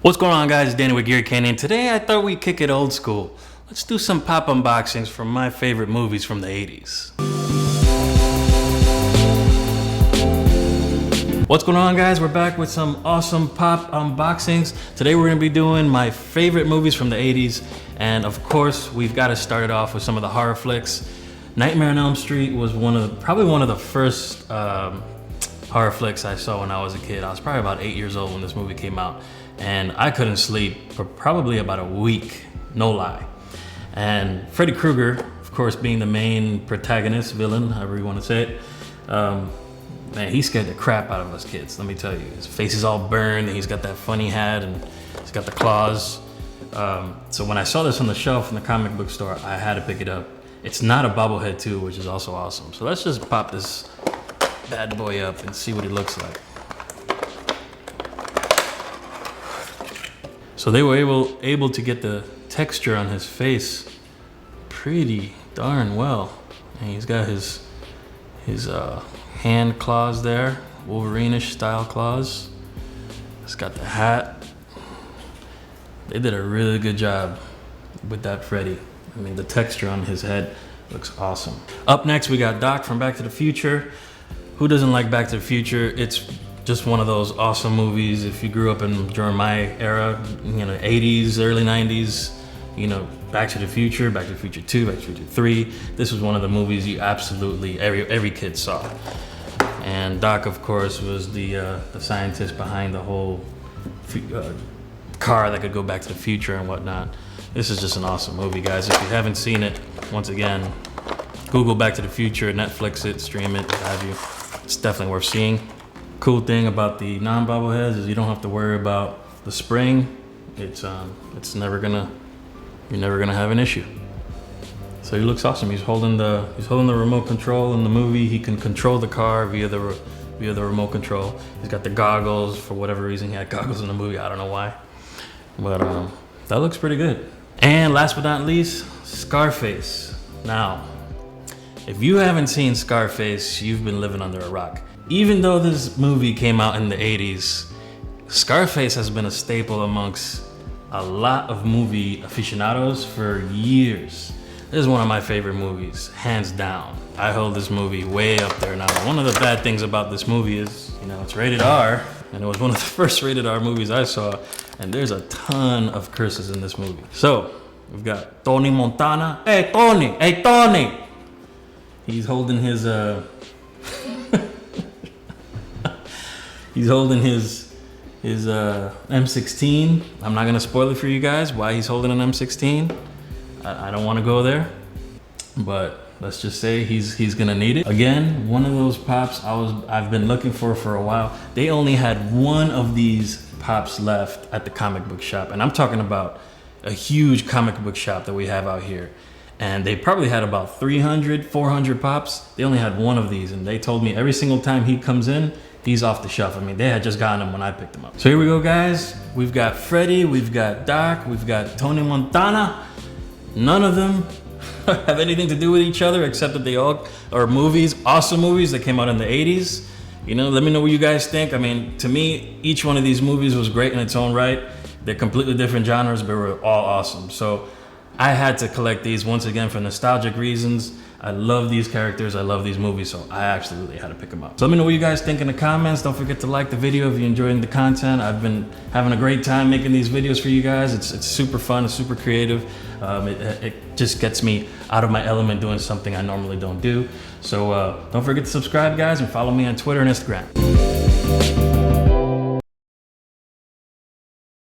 What's going on, guys? It's Danny with Gear Candy, and today I thought we'd kick it old school. Let's do some pop unboxings from my favorite movies from the 80s. What's going on, guys? We're back with some awesome pop unboxings. Today we're going to be doing my favorite movies from the 80s, and of course we've got to start it off with some of the horror flicks. Nightmare on Elm Street was probably one of the first horror flicks I saw when I was a kid. I was probably about 8 years old when this movie came out, and I couldn't sleep for probably about a week, no lie. And Freddy Krueger, of course, being the main protagonist, villain, however you want to say it, man, he scared the crap out of us kids, let me tell you. His face is all burned, and he's got that funny hat, and he's got the claws. So when I saw this on the shelf in the comic book store, I had to pick it up. It's not a bobblehead too, which is also awesome. So let's just pop this bad boy up and see what he looks like. So they were able to get the texture on his face pretty darn well. And he's got his hand claws there, Wolverine-ish style claws. He's got the hat. They did a really good job with that Freddy. I mean, the texture on his head looks awesome. Up next, we got Doc from Back to the Future. Who doesn't like Back to the Future? It's just one of those awesome movies. If you grew up during my era, 80s, early 90s, Back to the Future, Back to the Future 2, Back to the Future 3. This was one of the movies you absolutely, every kid saw. And Doc, of course, was the scientist behind the whole car that could go back to the future and whatnot. This is just an awesome movie, guys. If you haven't seen it, once again, Google Back to the Future, Netflix it, stream it, what have you. It's definitely worth seeing. Cool thing about the non-bobbleheads is you don't have to worry about the spring. You're never gonna have an issue. So he looks awesome. He's holding the remote control in the movie. He can control the car via the remote control. He's got the goggles. For whatever reason, he had goggles in the movie. I don't know why, but that looks pretty good. And last but not least, Scarface. Now, if you haven't seen Scarface, you've been living under a rock. Even though this movie came out in the 80s, Scarface has been a staple amongst a lot of movie aficionados for years. This is one of my favorite movies, hands down. I hold this movie way up there. Now, one of the bad things about this movie is, it's rated R, and it was one of the first rated R movies I saw, and there's a ton of curses in this movie. So, we've got Tony Montana. Hey, Tony! Hey, Tony! He's holding his, he's holding his M16. I'm not gonna spoil it for you guys why he's holding an M16. I don't want to go there, but let's just say he's gonna need it. Again, one of those pops I've been looking for a while. They only had one of these pops left at the comic book shop, and I'm talking about a huge comic book shop that we have out here. And they probably had about 300, 400 pops. They only had one of these, and they told me every single time he comes in, he's off the shelf. I mean, they had just gotten him when I picked him up. So here we go, guys. We've got Freddy, we've got Doc, we've got Tony Montana. None of them have anything to do with each other except that they all are movies, awesome movies that came out in the 80s. Let me know what you guys think. I mean, to me, each one of these movies was great in its own right. They're completely different genres, but we're all awesome. So I had to collect these once again for nostalgic reasons. I love these characters, I love these movies, so I absolutely had to pick them up. So let me know what you guys think in the comments. Don't forget to like the video if you're enjoying the content. I've been having a great time making these videos for you guys. It's super fun, it's super creative. It just gets me out of my element doing something I normally don't do. So don't forget to subscribe, guys, and follow me on Twitter and Instagram.